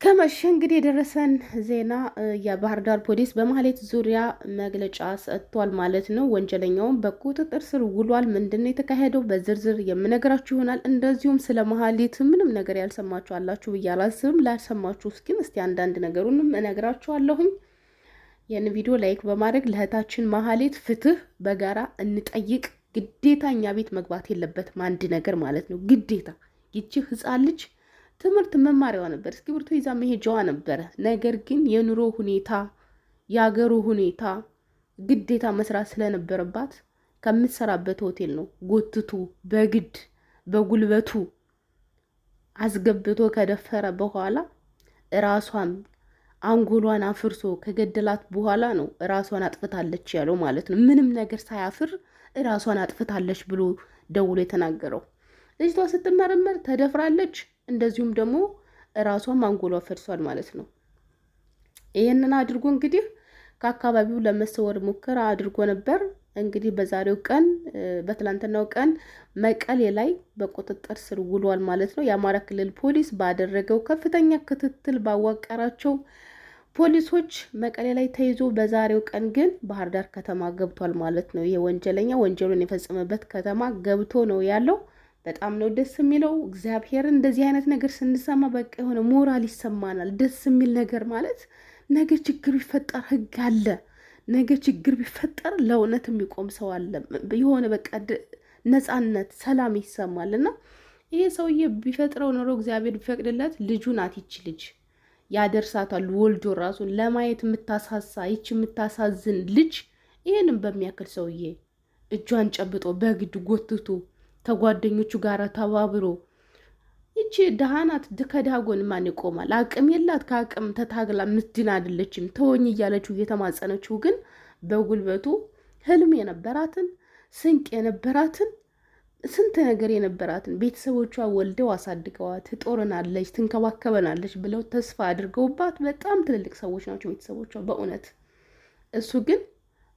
ከመሸ እንግዲህ የደረሰን ዜና የባህር ዳር ፖሊስ በማህሌት ዙሪያ መግለጫ ሰጥቷል ማለት ነው። ወንጀለኛውን በቁጥጥር ስር ውሏል። ምንድነው የተካሄደው በዝርዝር የምነግራችሁ ይሆናል። እንደዚሁም ስለ ማህሌት ምንም ነገር ያልሰማችሁ አላችሁ ብዬ አላስብም። ላልሰማችሁ እስኪ አንዳንድ ነገሩንም እነግራችኋለሁኝ። ይህን ቪዲዮ ላይክ በማድረግ ለእህታችን ማህሌት ፍትህ በጋራ እንጠይቅ። ግዴታ እኛ ቤት መግባት የለበትም አንድ ነገር ማለት ነው። ግዴታ ይቺ ህፃን ልጅ ትምህርት መማሪያዋ ነበር፣ እስክሪብቶ ይዛ መሄጃዋ ነበረ። ነገር ግን የኑሮ ሁኔታ የአገሩ ሁኔታ ግዴታ መስራት ስለነበረባት ከምትሰራበት ሆቴል ነው ጎትቶ በግድ በጉልበቱ አስገብቶ ከደፈረ በኋላ ራሷን አንጎሏን አፍርሶ ከገደላት በኋላ ነው ራሷን አጥፍታለች ያለው ማለት ነው። ምንም ነገር ሳያፍር ራሷን አጥፍታለች ብሎ ደውሎ የተናገረው። ልጅቷ ስትመረመር ተደፍራለች። እንደዚሁም ደግሞ ራሷን አንጎሏ ፈርሷል ማለት ነው። ይሄንን አድርጎ እንግዲህ ከአካባቢው ለመሰወር ሙከራ አድርጎ ነበር። እንግዲህ በዛሬው ቀን በትላንትናው ቀን መቀሌ ላይ በቁጥጥር ስር ውሏል ማለት ነው። የአማራ ክልል ፖሊስ ባደረገው ከፍተኛ ክትትል ባዋቀራቸው ፖሊሶች መቀሌ ላይ ተይዞ በዛሬው ቀን ግን ባህር ዳር ከተማ ገብቷል ማለት ነው። ይሄ ወንጀለኛ ወንጀሉን የፈጸመበት ከተማ ገብቶ ነው ያለው። በጣም ነው ደስ የሚለው። እግዚአብሔር እንደዚህ አይነት ነገር ስንሰማ በቃ የሆነ ሞራል ይሰማናል። ደስ የሚል ነገር ማለት ነገ ችግር ቢፈጠር ህግ አለ። ነገ ችግር ቢፈጠር ለእውነት የሚቆም ሰው አለ። የሆነ በቃ ነፃነት፣ ሰላም ይሰማል። እና ይሄ ሰውዬ ቢፈጥረው ኖሮ እግዚአብሔር ቢፈቅድለት ልጁ ናት ይች ልጅ ያደርሳታል። ወልዶ ራሱን ለማየት የምታሳሳ ይች የምታሳዝን ልጅ ይህንም በሚያክል ሰውዬ እጇን ጨብጦ በግድ ጎትቶ ተጓደኞቹ ጋር ተባብሮ ይቺ ደሃናት ከዳጎን ማን ይቆማል? አቅም የላት ከአቅም ተታግላ ምትድን አይደለችም። ተወኝ እያለችው እየተማጸነችው ግን በጉልበቱ ህልም የነበራትን ስንቅ የነበራትን ስንት ነገር የነበራትን ቤተሰቦቿ ወልደው አሳድገዋት ትጦረናለች፣ ትንከባከበናለች ብለው ተስፋ አድርገውባት በጣም ትልልቅ ሰዎች ናቸው ቤተሰቦቿ በእውነት። እሱ ግን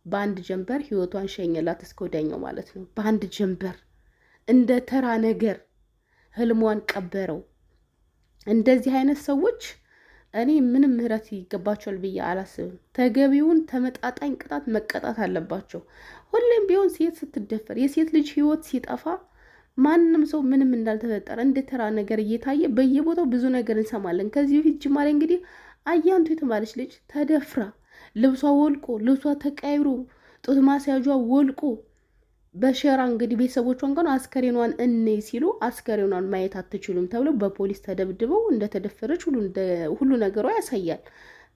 በአንድ ጀንበር ህይወቷን ሸኘላት እስከ ወዲያኛው ማለት ነው። በአንድ ጀንበር እንደ ተራ ነገር ህልሟን ቀበረው። እንደዚህ አይነት ሰዎች እኔ ምንም ምህረት ይገባቸዋል ብዬ አላስብም። ተገቢውን ተመጣጣኝ ቅጣት መቀጣት አለባቸው። ሁሌም ቢሆን ሴት ስትደፈር የሴት ልጅ ህይወት ሲጠፋ ማንም ሰው ምንም እንዳልተፈጠረ እንደ ተራ ነገር እየታየ በየቦታው ብዙ ነገር እንሰማለን። ከዚህ በፊት ጅማሬ እንግዲህ አያንቱ የተባለች ልጅ ተደፍራ ልብሷ ወልቆ ልብሷ ተቀይሮ ጡት ማስያጇ ወልቆ በሸራ እንግዲህ ቤተሰቦቿ እንኳን አስከሬኗን እኔ ሲሉ አስከሬኗን ማየት አትችሉም ተብሎ በፖሊስ ተደብድበው እንደተደፈረች ሁሉ ነገሯ ያሳያል።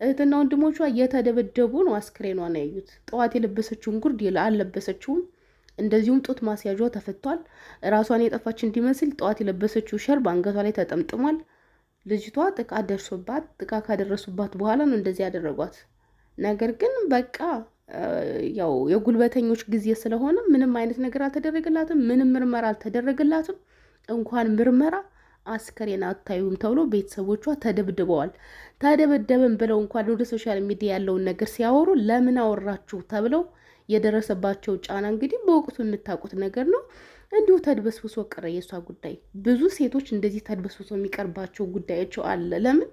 እህትና ወንድሞቿ እየተደበደቡ ነው አስከሬኗን ያዩት። ጠዋት የለበሰችውን ጉርድ አልለበሰችውም። እንደዚሁም ጡት ማስያጇ ተፈቷል። ራሷን የጠፋች እንዲመስል ጠዋት የለበሰችው ሸር በአንገቷ ላይ ተጠምጥሟል። ልጅቷ ጥቃት ካደረሱባት በኋላ ነው እንደዚህ ያደረጓት። ነገር ግን በቃ ያው የጉልበተኞች ጊዜ ስለሆነ ምንም አይነት ነገር አልተደረገላትም። ምንም ምርመራ አልተደረገላትም። እንኳን ምርመራ አስከሬን አታዩም ተብሎ ቤተሰቦቿ ተደብድበዋል። ተደበደበን ብለው እንኳን ወደ ሶሻል ሚዲያ ያለውን ነገር ሲያወሩ ለምን አወራችሁ ተብለው የደረሰባቸው ጫና እንግዲህ በወቅቱ የምታውቁት ነገር ነው። እንዲሁ ተድበስብሶ ቀረ የእሷ ጉዳይ። ብዙ ሴቶች እንደዚህ ተድበስብሶ የሚቀርባቸው ጉዳያቸው አለ። ለምን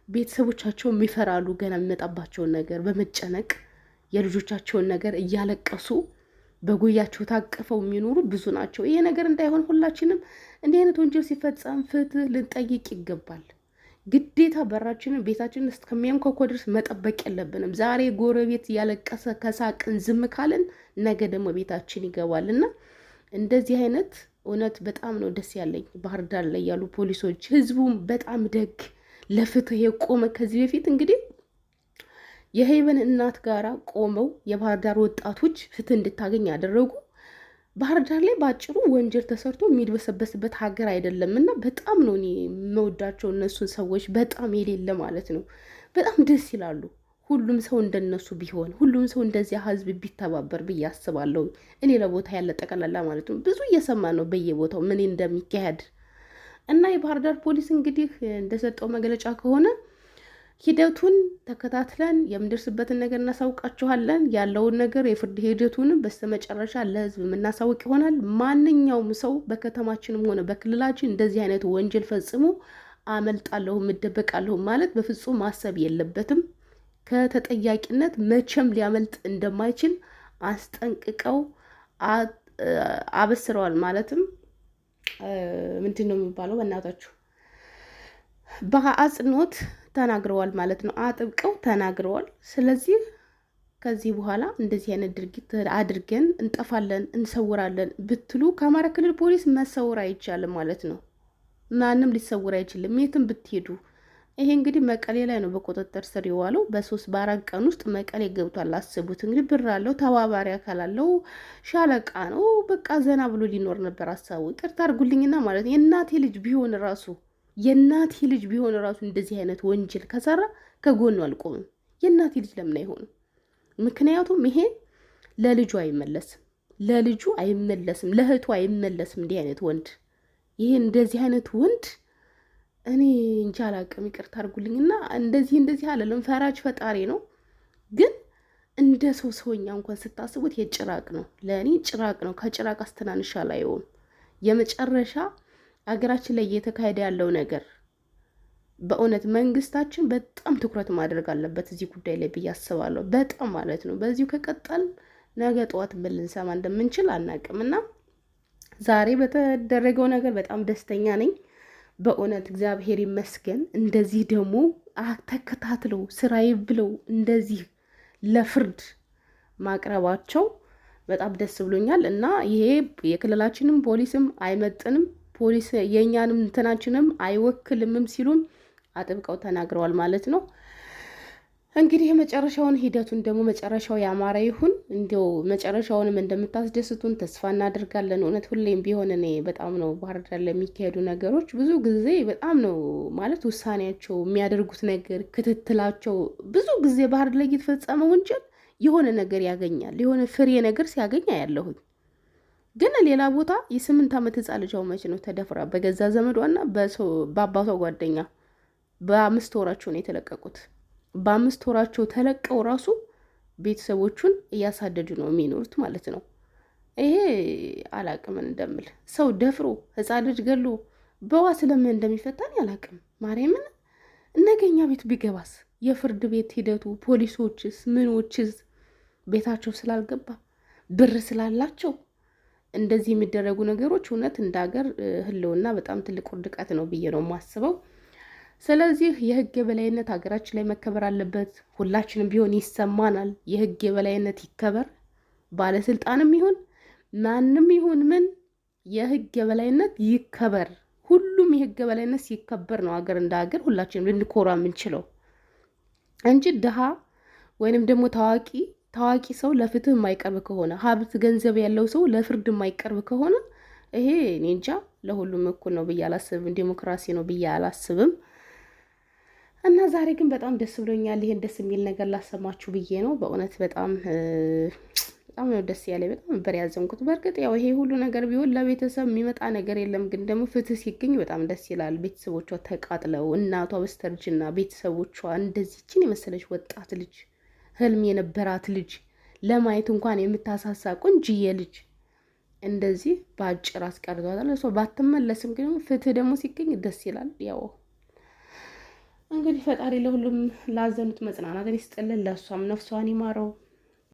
ቤተሰቦቻቸው የሚፈራሉ ገና የሚመጣባቸውን ነገር በመጨነቅ የልጆቻቸውን ነገር እያለቀሱ በጉያቸው ታቅፈው የሚኖሩ ብዙ ናቸው። ይሄ ነገር እንዳይሆን ሁላችንም እንዲህ አይነት ወንጀል ሲፈጸም ፍትህ ልንጠይቅ ይገባል። ግዴታ በራችንን ቤታችንን እስከሚያንኳኳ ድረስ መጠበቅ የለብንም። ዛሬ ጎረቤት እያለቀሰ ከሳቅን ዝም ካልን ነገ ደግሞ ቤታችን ይገባልና እንደዚህ አይነት እውነት በጣም ነው ደስ ያለኝ። ባህር ዳር ላይ ያሉ ፖሊሶች፣ ህዝቡም በጣም ደግ ለፍትህ የቆመ ከዚህ በፊት እንግዲህ የሄቨን እናት ጋራ ቆመው የባህር ዳር ወጣቶች ፍትህ እንድታገኝ ያደረጉ። ባህር ዳር ላይ በአጭሩ ወንጀል ተሰርቶ የሚድበሰበስበት ሀገር አይደለም እና በጣም ነው እኔ የምወዳቸው እነሱን ሰዎች በጣም የሌለ ማለት ነው። በጣም ደስ ይላሉ። ሁሉም ሰው እንደነሱ ቢሆን፣ ሁሉም ሰው እንደዚያ ህዝብ ቢተባበር ብዬ አስባለሁ። እኔ ለቦታ ያለ ጠቅላላ ማለት ነው ብዙ እየሰማ ነው በየቦታው ምን እንደሚካሄድ እና የባህር ዳር ፖሊስ እንግዲህ እንደሰጠው መግለጫ ከሆነ ሂደቱን ተከታትለን የምንደርስበትን ነገር እናሳውቃችኋለን። ያለውን ነገር የፍርድ ሂደቱንም በስተመጨረሻ ለህዝብ የምናሳውቅ ይሆናል። ማንኛውም ሰው በከተማችንም ሆነ በክልላችን እንደዚህ አይነት ወንጀል ፈጽሞ አመልጣለሁ እደበቃለሁ ማለት በፍጹም ማሰብ የለበትም። ከተጠያቂነት መቼም ሊያመልጥ እንደማይችል አስጠንቅቀው አበስረዋል። ማለትም ምንድን ነው የሚባለው በእናታችሁ በአጽንኦት ተናግረዋል ማለት ነው። አጥብቀው ተናግረዋል። ስለዚህ ከዚህ በኋላ እንደዚህ አይነት ድርጊት አድርገን እንጠፋለን፣ እንሰውራለን ብትሉ ከአማራ ክልል ፖሊስ መሰውር አይቻልም ማለት ነው። ማንም ሊሰውር አይችልም የትም ብትሄዱ። ይሄ እንግዲህ መቀሌ ላይ ነው በቁጥጥር ስር የዋለው። በ3-4 ቀን ውስጥ መቀሌ ገብቷል። አስቡት እንግዲህ ብር አለው፣ ተባባሪ አካል አለው፣ ሻለቃ ነው። በቃ ዘና ብሎ ሊኖር ነበር ሀሳቡ። ይቅርታ አድርጉልኝና ማለት ነው የእናቴ ልጅ ቢሆን ራሱ እንደዚህ አይነት ወንጀል ከሰራ ከጎኑ አልቆምም። የእናቴ ልጅ ለምን አይሆንም? ምክንያቱም ይሄ ለልጁ አይመለስም፣ ለእህቱ አይመለስም። እንዲህ አይነት ወንድ እንደዚህ አይነት ወንድ እኔ እንጃ አላቅም። ይቅርታ አድርጉልኝና እንደዚህ አለለም። ፈራጅ ፈጣሪ ነው፣ ግን እንደ ሰውኛ እንኳን ስታስቡት የጭራቅ ነው። ለእኔ ጭራቅ ነው። ከጭራቅ አስተናንሻ ላይሆን የመጨረሻ አገራችን ላይ እየተካሄደ ያለው ነገር በእውነት መንግስታችን በጣም ትኩረት ማድረግ አለበት እዚህ ጉዳይ ላይ ብዬ አስባለሁ። በጣም ማለት ነው። በዚሁ ከቀጠል ነገ ጠዋት ምን ልንሰማ እንደምንችል አናቅምና ዛሬ በተደረገው ነገር በጣም ደስተኛ ነኝ። በእውነት እግዚአብሔር ይመስገን። እንደዚህ ደግሞ ተከታትለው ስራዬ ብለው እንደዚህ ለፍርድ ማቅረባቸው በጣም ደስ ብሎኛል እና ይሄ የክልላችንም ፖሊስም አይመጥንም፣ ፖሊስ የእኛንም እንትናችንም አይወክልምም ሲሉም አጥብቀው ተናግረዋል ማለት ነው። እንግዲህ የመጨረሻውን ሂደቱን ደግሞ መጨረሻው ያማረ ይሁን። እንዲያው መጨረሻውንም እንደምታስደስቱን ተስፋ እናደርጋለን። እውነት ሁሌም ቢሆን እኔ በጣም ነው ባህር ዳር ለሚካሄዱ ነገሮች ብዙ ጊዜ በጣም ነው ማለት ውሳኔያቸው፣ የሚያደርጉት ነገር፣ ክትትላቸው ብዙ ጊዜ ባህር ዳር ላይ የተፈጸመ ወንጀል የሆነ ነገር ያገኛል፣ የሆነ ፍሬ ነገር ሲያገኝ ያለሁኝ። ግን ሌላ ቦታ የ8 ዓመት ህፃን ልጅ መች ነው ተደፍራ በገዛ ዘመዷና በአባቷ ጓደኛ በ5 ወራቸው ነው የተለቀቁት። በ5 ወራቸው ተለቀው ራሱ ቤተሰቦቹን እያሳደዱ ነው የሚኖሩት ማለት ነው። ይሄ አላቅም እንደምል ሰው ደፍሮ ህፃን ልጅ ገሎ በዋስ ለምን እንደሚፈታን ያላቅም። ማርያምን ነገኛ ቤት ቢገባስ የፍርድ ቤት ሂደቱ ፖሊሶችስ ምኖችስ ቤታቸው ስላልገባ ብር ስላላቸው እንደዚህ የሚደረጉ ነገሮች እውነት እንደ ሀገር ህልውና በጣም ትልቅ ውድቀት ነው ብዬ ነው የማስበው። ስለዚህ የህግ የበላይነት ሀገራችን ላይ መከበር አለበት። ሁላችንም ቢሆን ይሰማናል። የህግ የበላይነት ይከበር። ባለስልጣንም ይሁን ማንም ይሁን ምን የህግ የበላይነት ይከበር። ሁሉም የህግ የበላይነት ሲከበር ነው ሀገር እንደ ሀገር ሁላችንም ልንኮራ የምንችለው እንጂ ድሃ ወይንም ደግሞ ታዋቂ ሰው ለፍትህ የማይቀርብ ከሆነ ሀብት ገንዘብ ያለው ሰው ለፍርድ የማይቀርብ ከሆነ ይሄ እኔ እንጃ ለሁሉም እኩል ነው ብዬ አላስብም። ዲሞክራሲ ነው ብዬ አላስብም። እና ዛሬ ግን በጣም ደስ ብሎኛል። ይሄን ደስ የሚል ነገር ላሰማችሁ ብዬ ነው። በእውነት በጣም ነው ደስ ያለኝ። በጣም ነበር ያዘንኩት። በእርግጥ ያው ይሄ ሁሉ ነገር ቢሆን ለቤተሰብ የሚመጣ ነገር የለም። ግን ደግሞ ፍትህ ሲገኝ በጣም ደስ ይላል። ቤተሰቦቿ ተቃጥለው እናቷ በስተርጅና ቤተሰቦቿ እንደዚህችን የመሰለች ወጣት ልጅ ህልም የነበራት ልጅ ለማየት እንኳን የምታሳሳ ቆንጅዬ ልጅ እንደዚህ በአጭር አስቀርቷታል። እሷ ባትመለስም ግን ፍትህ ደግሞ ሲገኝ ደስ ይላል። ያው እንግዲህ ፈጣሪ ለሁሉም ላዘኑት መጽናናትን ይስጥልን፣ ለእሷም ነፍሷን ይማረው።